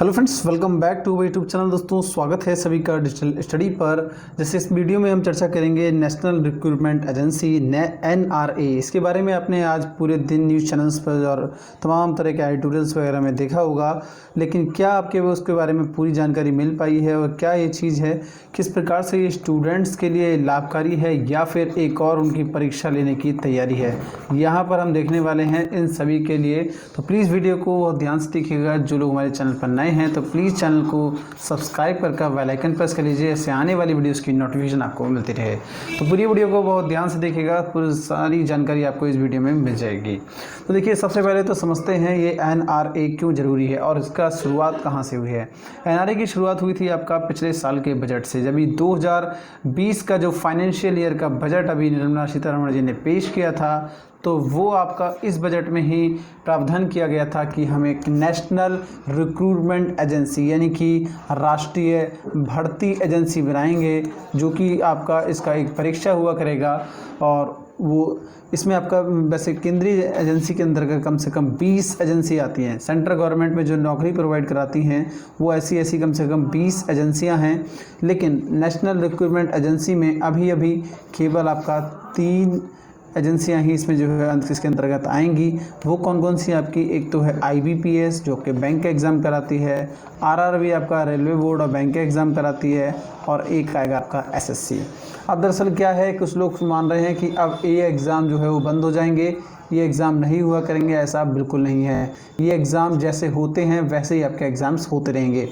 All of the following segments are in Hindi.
Hello friends, welcome back to YouTube channel. दोस्तों, स्वागत है सभी का डिजिटल स्टडी पर। जैसे इस वीडियो में हम चर्चा करेंगे नेशनल रिक्रूटमेंट एजेंसी NRA। इसके बारे में आपने आज पूरे दिन न्यूज़ चैनल्स पर और तमाम तरह के एडिटोरियल्स वगैरह में देखा होगा, लेकिन क्या आपके उसके बारे में पूरी जानकारी मिल पाई है और क्या ये चीज़ है, किस प्रकार से ये स्टूडेंट्स के लिए लाभकारी है या फिर एक और उनकी परीक्षा लेने की तैयारी है, यहाँ पर हम देखने वाले हैं इन सभी के लिए। तो प्लीज़ वीडियो को बहुत ध्यान से देखिएगा। जो लोग हमारे चैनल पर नए हैं तो प्लीज़ चैनल को सब्सक्राइब करके बेल आइकन प्रेस कर लीजिए, ऐसे आने वाली वीडियोस की नोटिफिकेशन आपको मिलती रहे। तो पूरी वीडियो को बहुत ध्यान से देखिएगा, पूरी सारी जानकारी आपको इस वीडियो में मिल जाएगी। तो देखिए, सबसे पहले तो समझते हैं ये NRA क्यों ज़रूरी है और इसका शुरुआत कहाँ से हुई है। NRA की शुरुआत हुई थी आपका पिछले साल के बजट से। जब 2020 का जो फाइनेंशियल ईयर का बजट अभी निर्मला सीतारमण जी ने पेश किया था, तो वो आपका इस बजट में ही प्रावधान किया गया था कि हम एक नेशनल रिक्रूटमेंट एजेंसी यानी कि राष्ट्रीय भर्ती एजेंसी बनाएंगे, जो कि आपका इसका एक परीक्षा हुआ करेगा। और वो इसमें आपका वैसे केंद्रीय एजेंसी के अंतर्गत कम से कम 20 एजेंसी आती हैं। सेंट्रल गवर्नमेंट में जो नौकरी प्रोवाइड कराती हैं वो ऐसी कम से कम 20 एजेंसियां हैं, लेकिन नेशनल रिक्रूटमेंट एजेंसी में अभी केवल आपका 3 एजेंसियां ही इसमें जो है इसके अंतर्गत आएंगी। वो कौन कौन सी आपकी, एक तो है IBPS जो कि बैंक का एग्ज़ाम कराती है, RRB आपका रेलवे बोर्ड और बैंक का एग्ज़ाम कराती है, और एक आएगा आपका SSC। अब दरअसल क्या है, कुछ लोग मान रहे हैं कि अब ये एग्ज़ाम जो है वो बंद हो जाएंगे, ये एग्ज़ाम नहीं हुआ करेंगे। ऐसा बिल्कुल नहीं है, ये एग्ज़ाम जैसे होते हैं वैसे ही आपके एग्ज़ाम्स होते रहेंगे।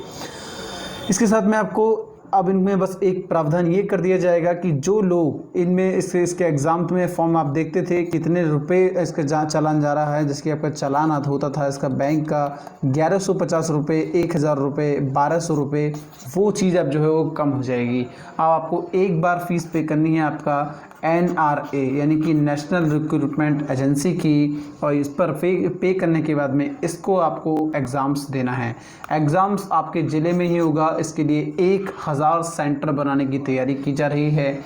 इसके साथ में आपको अब इनमें बस एक प्रावधान ये कर दिया जाएगा कि जो लोग इनमें इसके एग्ज़ाम में फॉर्म आप देखते थे कितने रुपए इसका चालान जा रहा है, जिसकी आपका चालान होता था इसका बैंक का 1150 रुपये, 1000 रुपये, 1200 रुपये, वो चीज़ अब जो है वो कम हो जाएगी। अब आपको एक बार फीस पे करनी है आपका NRA यानी कि नेशनल रिक्रूटमेंट एजेंसी की, और इस पर पे करने के बाद में इसको आपको एग्ज़ाम्स देना है। एग्ज़ाम्स आपके ज़िले में ही होगा। इसके लिए 1000 सेंटर बनाने की तैयारी की जा रही है,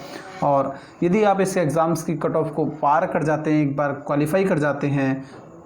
और यदि आप इस एग्ज़ाम्स की कट ऑफ को पार कर जाते हैं, एक बार क्वालिफाई कर जाते हैं,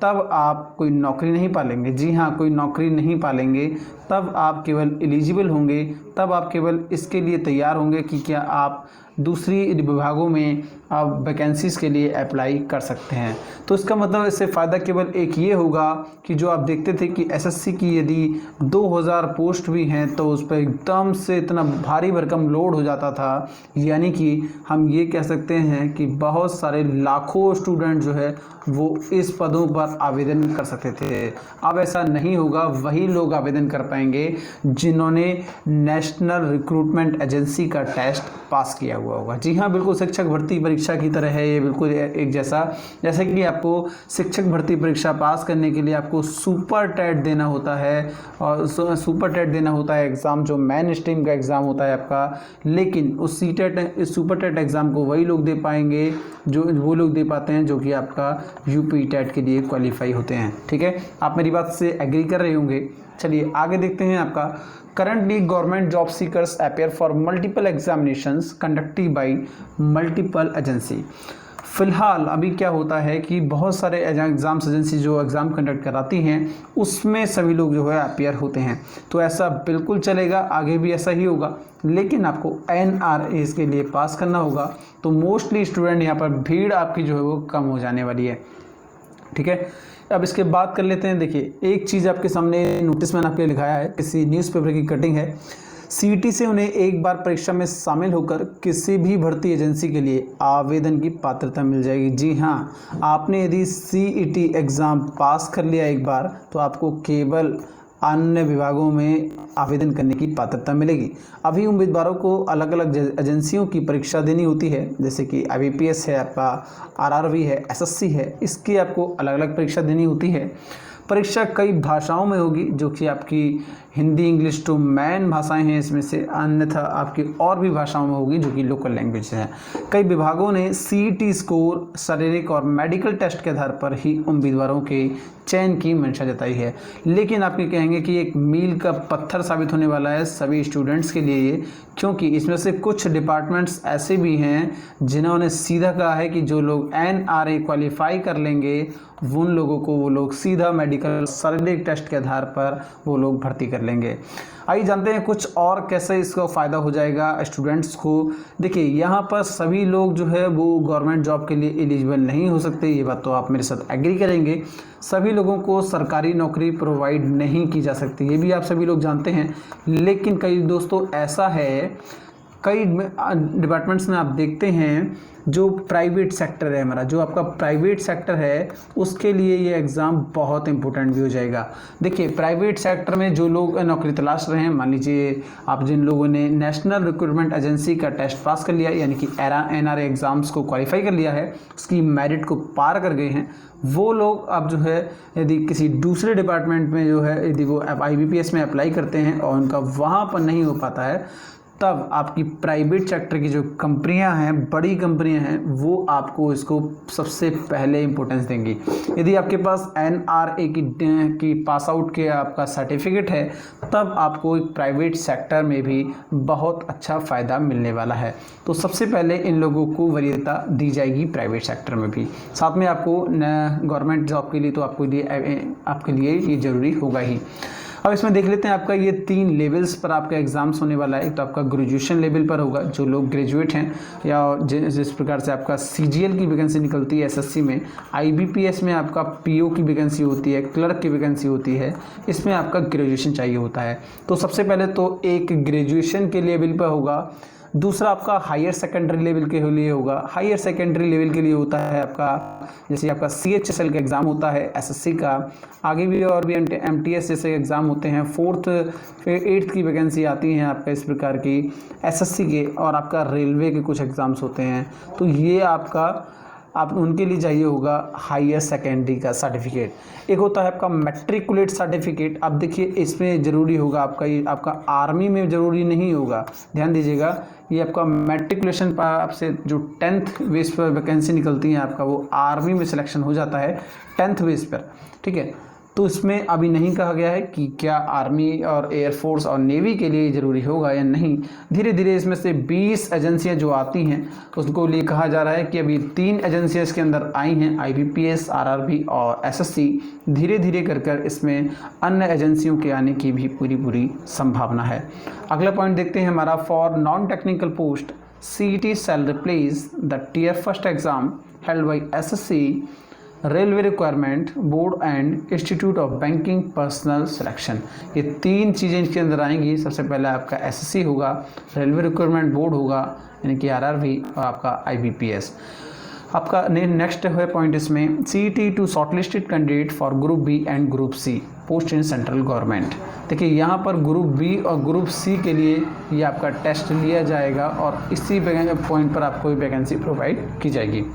तब आप कोई नौकरी नहीं पालेंगे। जी हाँ, कोई नौकरी नहीं पालेंगे, तब आप केवल एलिजिबल होंगे, तब आप केवल इसके लिए तैयार होंगे कि क्या आप दूसरी विभागों में आप वैकेंसीज़ के लिए अप्लाई कर सकते हैं। तो इसका मतलब इससे फ़ायदा केवल एक ये होगा कि जो आप देखते थे कि SSC की यदि 2000 पोस्ट भी हैं तो उस पर एकदम से इतना भारी भरकम लोड हो जाता था, यानी कि हम ये कह सकते हैं कि बहुत सारे लाखों स्टूडेंट जो है वो इस पदों पर आवेदन कर सकते थे। अब ऐसा नहीं होगा, वही लोग आवेदन कर पाएंगे जिन्होंने नेशनल रिक्रूटमेंट एजेंसी का टेस्ट पास किया हुआ होगा। जी हाँ, बिल्कुल शिक्षक भर्ती परीक्षा की तरह है ये, बिल्कुल एक जैसे कि आपको शिक्षक भर्ती परीक्षा पास करने के लिए आपको सुपर टेट देना होता है, और सुपर टेट देना होता है एग्ज़ाम, जो मेन स्ट्रीम का एग्ज़ाम होता है आपका। लेकिन उस सुपर टेट एग्ज़ाम को वही लोग दे पाएंगे, जो वो लोग दे पाते हैं जो कि आपका UP टेट के लिए क्वालिफाई होते हैं। ठीक है, आप मेरी बात से एग्री कर रहे होंगे। चलिए आगे देखते हैं। आपका currently government job seekers appear for multiple examinations conducted by multiple agency. फ़िलहाल अभी क्या होता है कि बहुत सारे एग्ज़ाम्स एजेंसी जो एग्ज़ाम कंडक्ट कराती हैं उसमें सभी लोग जो है अपेयर होते हैं। तो ऐसा बिल्कुल चलेगा, आगे भी ऐसा ही होगा, लेकिन आपको NRA इसके लिए पास करना होगा। तो मोस्टली स्टूडेंट यहाँ पर भीड़ आपकी जो है वो कम हो जाने वाली है। ठीक है, अब इसके बाद कर लेते हैं। देखिए, एक चीज़ आपके सामने नोटिस मैंने आपके लिखाया है, किसी न्यूज़पेपर की कटिंग है। CET से उन्हें एक बार परीक्षा में शामिल होकर किसी भी भर्ती एजेंसी के लिए आवेदन की पात्रता मिल जाएगी। जी हाँ, आपने यदि CET एग्ज़ाम पास कर लिया एक बार, तो आपको केवल अन्य विभागों में आवेदन करने की पात्रता मिलेगी। अभी उम्मीदवारों को अलग अलग एजेंसियों की परीक्षा देनी होती है, जैसे कि IBPS है, आपका RRB है, SSC है, इसकी आपको अलग अलग परीक्षा देनी होती है। परीक्षा कई भाषाओं में होगी, जो कि आपकी हिंदी इंग्लिश तो मेन भाषाएं हैं इसमें से, अन्यथा आपकी और भी भाषाओं में होगी जो कि लोकल लैंग्वेज है। कई विभागों ने CET स्कोर, शारीरिक और मेडिकल टेस्ट के आधार पर ही उम्मीदवारों के चयन की मंशा जताई है। लेकिन आप ये कहेंगे कि एक मील का पत्थर साबित होने वाला है सभी स्टूडेंट्स के लिए ये, क्योंकि इसमें से कुछ डिपार्टमेंट्स ऐसे भी हैं जिन्होंने सीधा कहा है कि जो लोग NRA क्वालिफाई कर लेंगे उन लोगों को वो लोग सीधा मेडिकल शारीरिक टेस्ट के आधार पर वो लोग भर्ती कर लेंगे। आइए जानते हैं कुछ और कैसे इसका फ़ायदा हो जाएगा स्टूडेंट्स को। देखिए यहाँ पर सभी लोग जो है वो गवर्नमेंट जॉब के लिए एलिजिबल नहीं हो सकते, ये बात तो आप मेरे साथ एग्री करेंगे। सभी लोगों को सरकारी नौकरी प्रोवाइड नहीं की जा सकती, ये भी आप सभी लोग जानते हैं। लेकिन कई दोस्तों ऐसा है, कई डिपार्टमेंट्स में आप देखते हैं जो प्राइवेट सेक्टर है हमारा, जो आपका प्राइवेट सेक्टर है उसके लिए ये एग्ज़ाम बहुत इंपॉर्टेंट भी हो जाएगा। देखिए प्राइवेट सेक्टर में जो लोग नौकरी तलाश रहे हैं, मान लीजिए आप जिन लोगों ने नेशनल रिक्रूटमेंट एजेंसी का टेस्ट पास कर लिया यानी कि NRA एग्ज़ाम्स को क्वालिफाई कर लिया है, उसकी मेरिट को पार कर गए हैं, वो लोग अब जो है यदि किसी दूसरे डिपार्टमेंट में जो है यदि वो IBPS में अप्लाई करते हैं और उनका वहाँ पर नहीं हो पाता है, तब आपकी प्राइवेट सेक्टर की जो कंपनियां हैं, बड़ी कंपनियां हैं, वो आपको इसको सबसे पहले इम्पोर्टेंस देंगी। यदि आपके पास NRA की पास आउट के आपका सर्टिफिकेट है, तब आपको एक प्राइवेट सेक्टर में भी बहुत अच्छा फ़ायदा मिलने वाला है। तो सबसे पहले इन लोगों को वरीयता दी जाएगी प्राइवेट सेक्टर में भी। साथ में आपको गवर्नमेंट जॉब के लिए तो आपके लिए ये ज़रूरी होगा ही। अब इसमें देख लेते हैं आपका ये 3 लेवल्स पर आपका एग्ज़ाम्स होने वाला है। तो आपका ग्रेजुएशन लेवल पर होगा, जो लोग ग्रेजुएट हैं, या जिस प्रकार से आपका CGL की वैकेंसी निकलती है SSC में, IBPS में आपका PO की वैकेंसी होती है, क्लर्क की वैकेंसी होती है, इसमें आपका ग्रेजुएशन चाहिए होता है। तो सबसे पहले तो एक ग्रेजुएशन के लेवल पर होगा, दूसरा आपका हायर सेकेंडरी लेवल के लिए होगा। हायर सेकेंडरी लेवल के लिए होता है आपका, जैसे आपका CHSL का एग्ज़ाम होता है SSC का, आगे भी और भी MTS जैसे एग्ज़ाम होते हैं, 4th 8th की वैकेंसी आती हैं आपका इस प्रकार की SSC के, और आपका रेलवे के कुछ एग्ज़ाम्स होते हैं। तो ये आप उनके लिए चाहिए होगा हायर सेकेंडरी का सर्टिफिकेट। एक होता है आपका मैट्रिकुलेट सर्टिफिकेट। अब देखिए इसमें ज़रूरी होगा आपका आर्मी में ज़रूरी नहीं होगा, ध्यान दीजिएगा। ये आपका मैट्रिकुलेशन पर आपसे जो 10th बेस पर वैकेंसी निकलती है आपका, वो आर्मी में सिलेक्शन हो जाता है 10th बेस पर, ठीक है। तो इसमें अभी नहीं कहा गया है कि क्या आर्मी और एयरफोर्स और नेवी के लिए ज़रूरी होगा या नहीं। धीरे धीरे इसमें से 20 एजेंसियां जो आती हैं उसको लिए कहा जा रहा है कि अभी 3 एजेंसियां इसके अंदर आई हैं, IBPS, RRB और SSC। धीरे धीरे कर इसमें अन्य एजेंसियों के आने की भी पूरी संभावना है। अगला पॉइंट देखते हैं हमारा, for non technical post CET shall replace the Tier 1 exam held by SSC, railway requirement board and institute of banking personal selection. ये 3 चीज़ें इसके अंदर आएंगी। सबसे पहले आपका SSC होगा, रेलवे रिक्वायरमेंट बोर्ड होगा यानी कि RRB, और आपका IBPS। आपका नेक्स्ट है पॉइंट इसमें, CET to shortlisted candidate for group B and group C post in central government. देखिए यहाँ पर ग्रुप B और ग्रुप C के लिए ये आपका टेस्ट लिया जाएगा और इसी पॉइंट पर आपको वैकेंसी प्रोवाइड की जाएगी।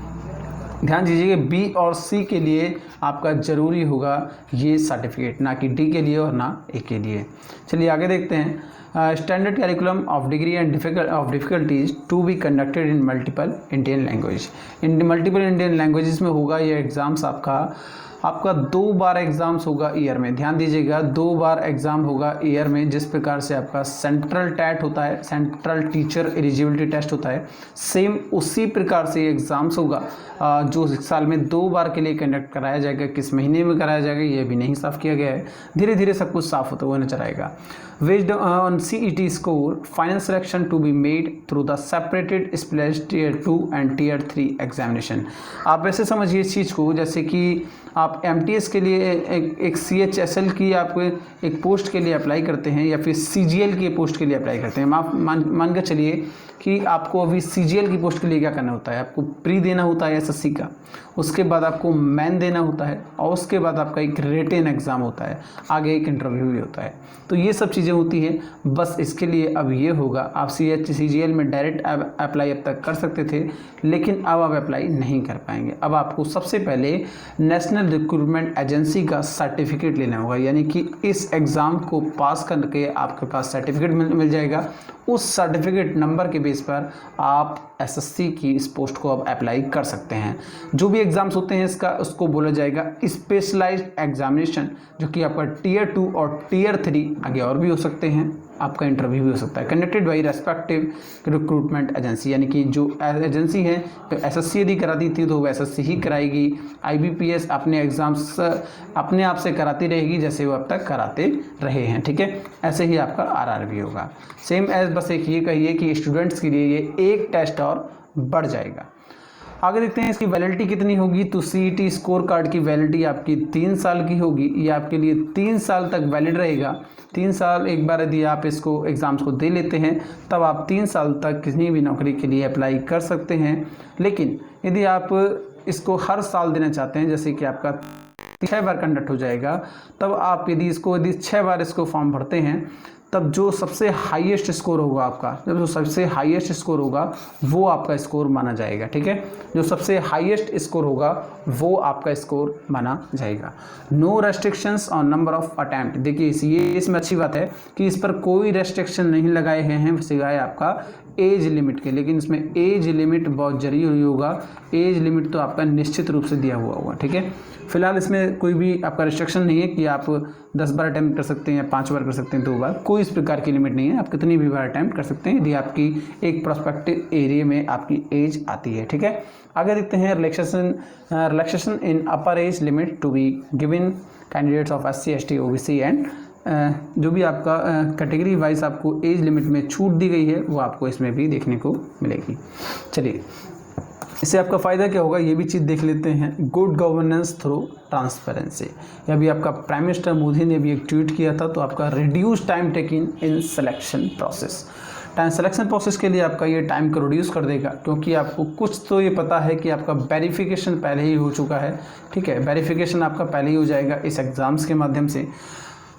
ध्यान दीजिए B और C के लिए आपका ज़रूरी होगा ये सर्टिफिकेट, ना कि D के लिए और ना A के लिए। चलिए आगे देखते हैं। Standard curriculum of degree and difficulties to be conducted in multiple Indian language. Multiple Indian languages में होगा ये एग्ज़ाम्स आपका 2 बार एग्ज़ाम्स होगा ईयर में। ध्यान दीजिएगा 2 बार एग्ज़ाम होगा ईयर में। जिस प्रकार से आपका सेंट्रल टैट होता है, सेंट्रल टीचर एलिजिबिलिटी टेस्ट होता है, सेम उसी प्रकार से एग्ज़ाम्स होगा जो साल में 2 बार के लिए कंडक्ट कराया जाएगा। किस महीने में कराया जाएगा ये भी नहीं साफ किया गया है, धीरे धीरे सब कुछ साफ होता हुआ नजर आएगा। Based on CET score, final selection to be made through the separated splashed Tier 2 and Tier 3 examination। आप ऐसे समझिए इस चीज़ को जैसे कि आप MTS के लिए एक CHSL की आप एक पोस्ट के लिए अप्लाई करते हैं या फिर CGL की पोस्ट के लिए अप्लाई करते हैं। मान कर चलिए कि आपको अभी CGL की पोस्ट के लिए क्या करना होता है, आपको प्री देना होता है SSC का, उसके बाद आपको मेन देना होता है और उसके बाद आपका एक रिटन एग्ज़ाम होता है, आगे एक इंटरव्यू भी होता है। तो ये सब चीज़ें होती हैं। बस इसके लिए अब ये होगा, आप CGL में डायरेक्ट अप्लाई अब तक कर सकते थे, लेकिन अब आप अप्लाई नहीं कर पाएंगे। अब आपको सबसे पहले नेशनल रिक्रूटमेंट एजेंसी का सर्टिफिकेट लेना होगा, यानी कि इस एग्ज़ाम को पास करके आपके पास सर्टिफिकेट मिल जाएगा। उस सर्टिफिकेट नंबर के बेस पर आप एसएससी की इस पोस्ट को आप अप्लाई कर सकते हैं। जो भी एग्ज़ाम्स होते हैं इसका उसको बोला जाएगा स्पेशलाइज्ड एग्जामिनेशन, जो कि आपका टीयर 2 और टीयर 3 आगे और भी हो सकते हैं, आपका इंटरव्यू भी हो सकता है, conducted by respective recruitment agency, यानी कि जो एजेंसी है तो एसएससी यदि कराती थी तो वो एसएससी ही कराएगी। आईबीपीएस अपने एग्ज़ाम्स अपने आप से कराती रहेगी जैसे वो अब तक कराते रहे हैं, ठीक है। ऐसे ही आपका आरआर भी होगा सेम एज, बस एक ये कहिए कि स्टूडेंट्स के लिए ये एक टेस्ट और बढ़ जाएगा। आगे देखते हैं इसकी वैलिडिटी कितनी होगी। तो सीईटी स्कोर कार्ड की वैलिडिटी आपकी 3 साल की होगी। ये आपके लिए 3 साल तक वैलिड रहेगा। 3 साल एक बार यदि आप इसको एग्ज़ाम्स को दे लेते हैं तब आप 3 साल तक किसी भी नौकरी के लिए अप्लाई कर सकते हैं। लेकिन यदि आप इसको हर साल देना चाहते हैं, जैसे कि आपका 6 बार कंडक्ट हो जाएगा, तब आप यदि 6 बार इसको फॉर्म भरते हैं तब जो सबसे हाईएस्ट स्कोर होगा आपका, जब जो सबसे हाईएस्ट स्कोर होगा वो आपका स्कोर माना जाएगा, ठीक है। जो सबसे हाईएस्ट स्कोर होगा वो आपका स्कोर माना जाएगा। No restrictions on number of attempt. देखिए इसमें अच्छी बात है कि इस पर कोई रेस्ट्रिक्शन नहीं लगाए हैं सिवाय आपका एज लिमिट के, लेकिन इसमें एज लिमिट बहुत जरूरी होगा। एज लिमिट तो आपका निश्चित रूप से दिया हुआ होगा, ठीक है। फिलहाल इसमें कोई भी आपका रिस्ट्रिक्शन नहीं है कि आप 10 बार अटैम्प्ट कर सकते हैं या 5 बार कर सकते हैं, 2 बार, कोई इस प्रकार की लिमिट नहीं है। आप कितनी भी बार अटैम्प्ट कर सकते हैं यदि आपकी एक प्रोस्पेक्टिव एरिया में आपकी एज आती है, ठीक है। आगे देखते हैं relaxation in upper age limit to be given candidates of SC ST OBC and जो भी आपका कैटेगरी वाइज आपको एज लिमिट में छूट दी गई है वो आपको इसमें भी देखने को मिलेगी। चलिए इससे आपका फ़ायदा क्या होगा ये भी चीज़ देख लेते हैं। गुड गवर्नेंस थ्रू ट्रांसपेरेंसी, या भी आपका प्राइम मिनिस्टर मोदी ने भी एक ट्वीट किया था। तो आपका reduce time taking in selection process, selection process के लिए आपका ये टाइम को रिड्यूस कर देगा, क्योंकि आपको कुछ तो ये पता है कि आपका वेरिफिकेशन पहले ही हो चुका है, ठीक है। वेरिफिकेशन आपका पहले ही हो जाएगा इस एग्ज़ाम्स के माध्यम से।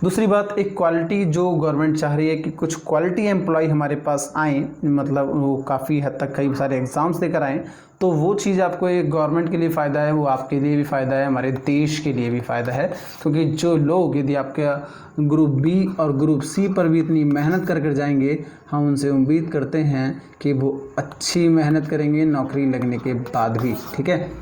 दूसरी बात, एक क्वालिटी जो गवर्नमेंट चाह रही है कि कुछ क्वालिटी एम्प्लॉय हमारे पास आएँ, मतलब वो काफ़ी हद तक कई सारे एग्ज़ाम्स देकर आएँ, तो वो चीज़ आपको एक गवर्नमेंट के लिए फ़ायदा है, वो आपके लिए भी फ़ायदा है, हमारे देश के लिए भी फ़ायदा है। क्योंकि जो लोग यदि आपके ग्रुप बी और ग्रुप सी पर भी इतनी मेहनत कर जाएंगे, हम उनसे उम्मीद करते हैं कि वो अच्छी मेहनत करेंगे नौकरी लगने के बाद भी, ठीक है।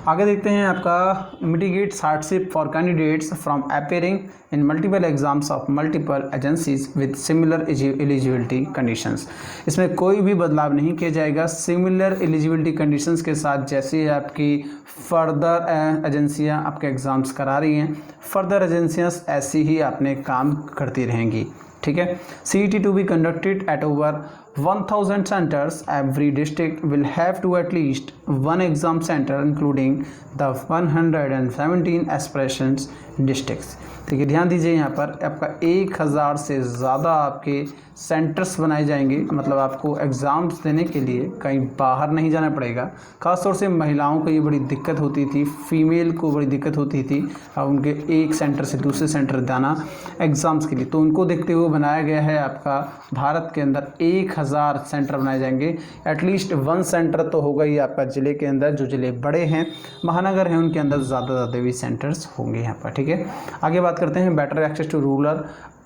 आगे देखते हैं आपका mitigates hardship for candidates from appearing in multiple exams of multiple agencies with similar eligibility conditions. इसमें कोई भी बदलाव नहीं किया जाएगा। सिमिलर एलिजिबिलिटी कंडीशंस के साथ जैसे आपकी फर्दर एजेंसियां आपके एग्ज़ाम्स करा रही हैं, फर्दर एजेंसियां ऐसी ही अपने काम करती रहेंगी, ठीक है। CET to be conducted at over 1000 centers. Every district will have to at least one exam center including the 117 aspirations districts. देखिए ध्यान दीजिए, यहाँ पर आपका 1000 से ज़्यादा आपके सेंटर्स बनाए जाएंगे, मतलब आपको एग्ज़ाम्स देने के लिए कहीं बाहर नहीं जाना पड़ेगा। ख़ासतौर से महिलाओं को ये बड़ी दिक्कत होती थी, फीमेल को बड़ी दिक्कत होती थी अब उनके एक सेंटर से दूसरे सेंटर जाना एग्ज़ाम्स के लिए। तो उनको देखते हुए बनाया गया है आपका भारत के अंदर 1000 सेंटर बनाए जाएंगे। एटलीस्ट 1 सेंटर तो होगा ही आपका ज़िले के अंदर, जो ज़िले बड़े हैं, महानगर हैं, उनके अंदर ज़्यादा भी सेंटर्स होंगे यहाँ पर, ठीक है। आगे बात करते हैं better access to rural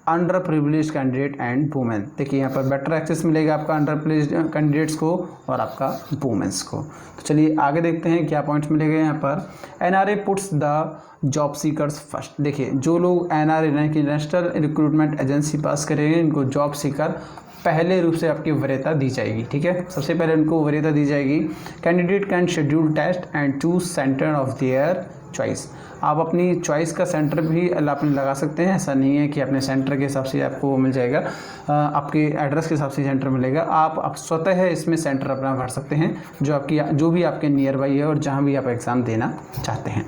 under privilege candidate and women. देखिए यहाँ पर बेटर एक्सेस मिलेगा आपका अंडर प्रिविलेज कैंडिडेट्स को और आपका वुमेन्स को। तो चलिए आगे देखते हैं क्या पॉइंट्स मिलेंगे यहाँ पर। NRA puts the job seekers first. देखिए जो लोग NRA यानी कि नेशनल रिक्रूटमेंट एजेंसी पास करेंगे, इनको जॉब सीकर पहले रूप से आपकी वरीयता दी जाएगी, ठीक है। सबसे पहले उनको वरीयता दी जाएगी। Candidate can schedule test and choose centre of their choice. आप अपनी चॉइस का सेंटर भी अपने लगा सकते हैं। ऐसा नहीं है कि अपने सेंटर के हिसाब से आपको वो मिल जाएगा, आपके एड्रेस के हिसाब से सेंटर मिलेगा। आप स्वतः इसमें सेंटर अपना भर सकते हैं जो भी आपके नियर बाई है और जहाँ भी आप एग्ज़ाम देना चाहते हैं।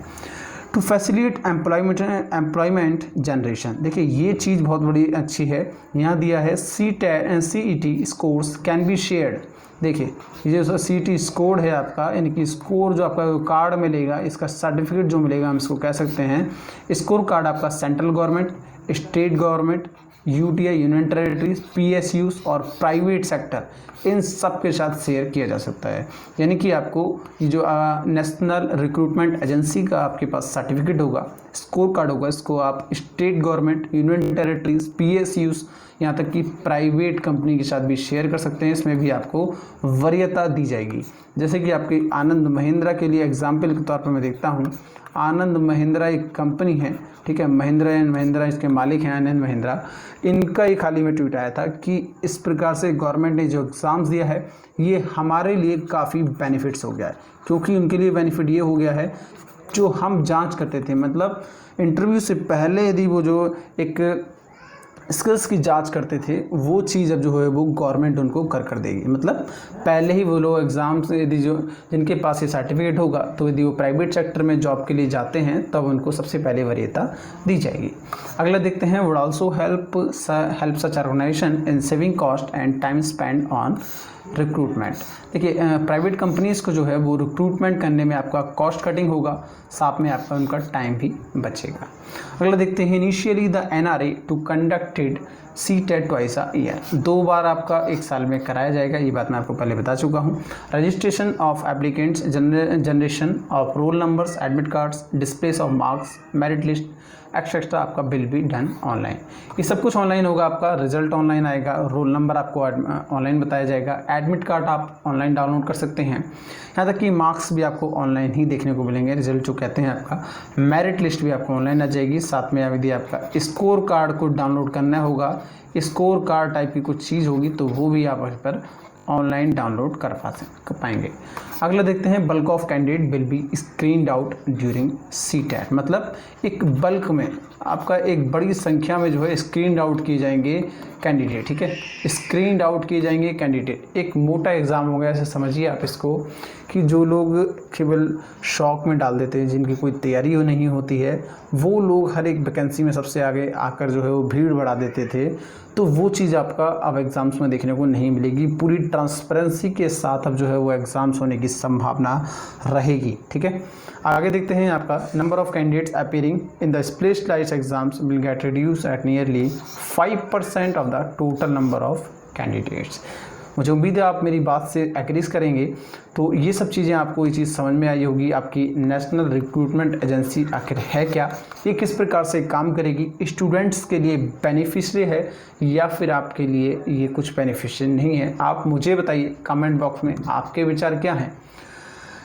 To facilitate employment generation. देखिए ये चीज़ बहुत बड़ी अच्छी है, यहाँ दिया है CET scores can be shared. देखिए ये जो CET स्कोर है आपका, यानी कि स्कोर जो आपका कार्ड मिलेगा, इसका सर्टिफिकेट जो मिलेगा हम इसको कह सकते हैं स्कोर कार्ड आपका central government, state government UTI union territories, PSUs और प्राइवेट सेक्टर, इन सब के साथ शेयर किया जा सकता है। यानी कि आपको ये जो नेशनल रिक्रूटमेंट एजेंसी का आपके पास सर्टिफिकेट होगा, स्कोर कार्ड होगा, इसको आप state government, union territories, PSUs, यहाँ तक कि प्राइवेट कंपनी के साथ भी शेयर कर सकते हैं। इसमें भी आपको वरीयता दी जाएगी। जैसे कि आपके आनंद महिंद्रा के लिए एग्जाम्पल के तौर पर मैं देखता हूँ, आनंद महिंद्रा एक कंपनी है, ठीक है, महिंद्रा एंड महिंद्रा, इसके मालिक हैं आनंद महिंद्रा। इनका एक हाल ही में ट्वीट आया था कि इस प्रकार से गवर्नमेंट ने जो एग्ज़ाम्स दिया है ये हमारे लिए काफ़ी बेनिफिट्स हो गया है। क्योंकि उनके लिए बेनिफिट ये हो गया है, जो हम जांच करते थे, मतलब इंटरव्यू से पहले यदि वो जो एक स्किल्स की जांच करते थे, वो चीज़ अब जो है वो गवर्नमेंट उनको कर देगी। मतलब पहले ही वो लोग एग्ज़ाम से यदि जो जिनके पास ये सर्टिफिकेट होगा, तो यदि वो प्राइवेट सेक्टर में जॉब के लिए जाते हैं तब उनको सबसे पहले वरीयता दी जाएगी। अगला देखते हैं, would also help such organisation in saving cost and time spend on recruitment. देखिए प्राइवेट कंपनीज़ को जो है वो रिक्रूटमेंट करने में आपका कॉस्ट कटिंग होगा, साथ में आपका उनका टाइम भी बचेगा। अगला देखते हैं, initially the NRA to conducted CTET twice a year, 2 बार आपका 1 साल में कराया जाएगा। ये बात मैं आपको पहले बता चुका हूँ। Registration of applicants, generation of roll numbers, admit cards, displace of marks, merit list etcetera आपका बिल भी डन ऑनलाइन। ये सब कुछ ऑनलाइन होगा, आपका रिजल्ट ऑनलाइन आएगा, रोल नंबर आपको ऑनलाइन बताया जाएगा, एडमिट कार्ड आप ऑनलाइन डाउनलोड कर सकते हैं, यहाँ तक कि मार्क्स भी आपको ऑनलाइन ही देखने को मिलेंगे, रिजल्ट जो कहते हैं आपका, मेरिट लिस्ट भी आपको ऑनलाइन आ जाएगी। साथ में यदि आपका स्कोर कार्ड को डाउनलोड करना होगा, स्कोर कार्ड टाइप की कुछ चीज़ होगी, तो वो भी आप इस पर ऑनलाइन डाउनलोड कर पाएंगे। अगला देखते हैं, bulk of candidate will be screened out during CTET, मतलब एक बल्क में आपका एक बड़ी संख्या में जो है स्क्रीन आउट किए जाएंगे कैंडिडेट, ठीक है, स्क्रीन आउट किए जाएंगे कैंडिडेट। एक मोटा एग्ज़ाम हो गया, ऐसे समझिए आप इसको कि जो लोग केवल शौक में डाल देते हैं, जिनकी कोई तैयारी नहीं होती है, वो लोग हर एक वैकेंसी में सबसे आगे आकर जो है वो भीड़ बढ़ा देते थे, तो वो चीज़ आपका अब एग्ज़ाम्स में देखने को नहीं मिलेगी। पूरी ट्रांसपेरेंसी के साथ अब जो है वो एग्ज़ाम्स होने की संभावना रहेगी, ठीक है। आगे देखते हैं, आपका number of candidates appearing in the specialised exams will get reduce at nearly 5% of the total number of candidates. मुझे उम्मीद है आप मेरी बात से एग्री करेंगे। तो ये सब चीज़ें आपको ये चीज़ समझ में आई होगी। आपकी नेशनल रिक्रूटमेंट एजेंसी आखिर है क्या, ये किस प्रकार से काम करेगी, स्टूडेंट्स के लिए बेनिफिशियरी है या फिर आपके लिए ये कुछ बेनिफिशियरी नहीं है, आप मुझे बताइए कमेंट बॉक्स में आपके विचार क्या हैं।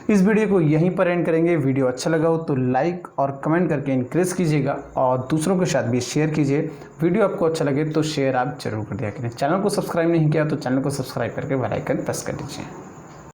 इस वीडियो को यहीं पर एंड करेंगे। वीडियो अच्छा लगा हो तो लाइक और कमेंट करके इंक्रेज कीजिएगा और दूसरों के साथ भी शेयर कीजिए। वीडियो आपको अच्छा लगे तो शेयर आप जरूर कर दिया करें। चैनल को सब्सक्राइब नहीं किया तो चैनल को सब्सक्राइब करके बेल आइकन प्रेस कर दीजिए।